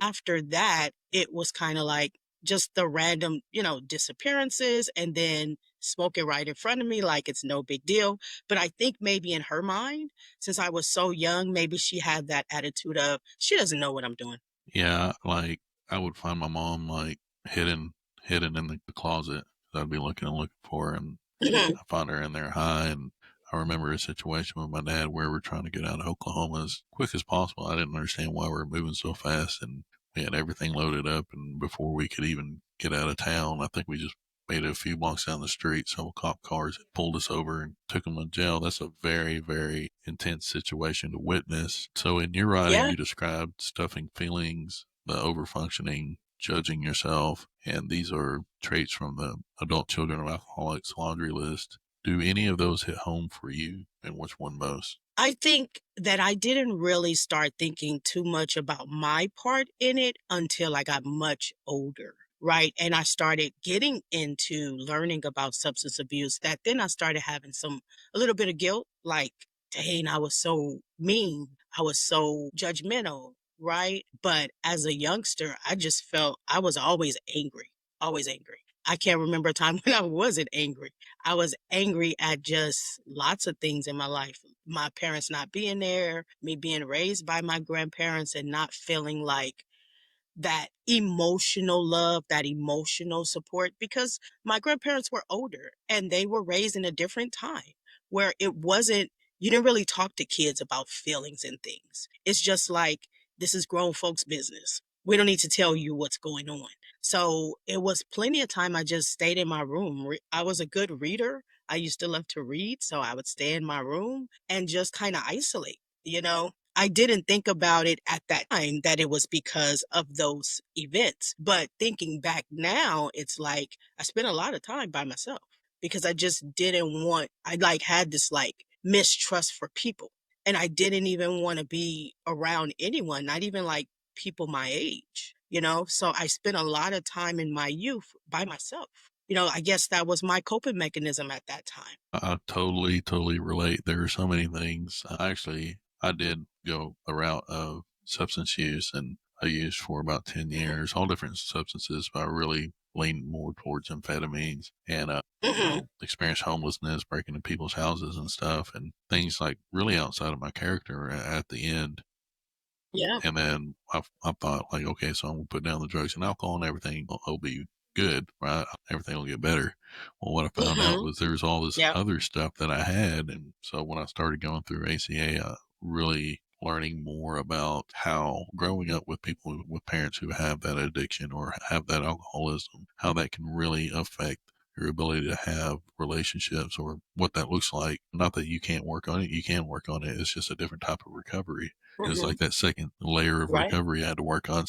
so after that, it was kind of like just the random, disappearances and then smoking right in front of me like it's no big deal. But I think maybe in her mind, since I was so young, maybe she had that attitude of she doesn't know what I'm doing. Yeah, like, I would find my mom, like, hidden in the closet. I'd be looking and looking for her, and Mhm. I found her in there high, and I remember a situation with my dad where we're trying to get out of Oklahoma as quick as possible. I didn't understand why we were moving so fast, and we had everything loaded up, and before we could even get out of town, I think we just made it a few blocks down the street. Several cop cars had pulled us over and took them to jail. That's a very, very intense situation to witness. So in your writing, Yeah. you described stuffing feelings, the overfunctioning, judging yourself, and these are traits from the Adult Children of Alcoholics Laundry List. Do any of those hit home for you, and which one most? I think that I didn't really start thinking too much about my part in it until I got much older, right? And I started getting into learning about substance abuse. That then I started having a little bit of guilt, like, dang, I was so mean. I was so judgmental, right? But as a youngster, I just felt I was always angry, always angry. I can't remember a time when I wasn't angry. I was angry at just lots of things in my life. My parents not being there, me being raised by my grandparents and not feeling like that emotional love, that emotional support, because my grandparents were older and they were raised in a different time where it wasn't, you didn't really talk to kids about feelings and things. It's just like, this is grown folks' business. We don't need to tell you what's going on. So it was plenty of time I just stayed in my room. I was a good reader. I used to love to read. So I would stay in my room and just kind of isolate, you know? I didn't think about it at that time that it was because of those events. But thinking back now, it's like I spent a lot of time by myself because I just didn't want, I like had this like mistrust for people. And I didn't even want to be around anyone, not even like people my age, you know? So I spent a lot of time in my youth by myself. I guess that was my coping mechanism at that time. I totally, totally relate. There are so many things. I did go a route of substance use, and I used for about 10 years, all different substances, but I really leaned more towards amphetamines and, Mhm. experienced homelessness, breaking into people's houses and stuff, and things like really outside of my character at the end. Yeah. And then I thought, like, okay, so I'm gonna put down the drugs and alcohol, and everything will be good, right? Everything will get better. Well, what I found out Mhm. was there was all this Yep. other stuff that I had, and so when I started going through ACA, really learning more about how growing up with people with parents who have that addiction or have that alcoholism, how that can really affect your ability to have relationships or what that looks like. Not that you can't work on it, you can work on it. It's just a different type of recovery. It's Mhm. like that second layer of Right. recovery I had to work on.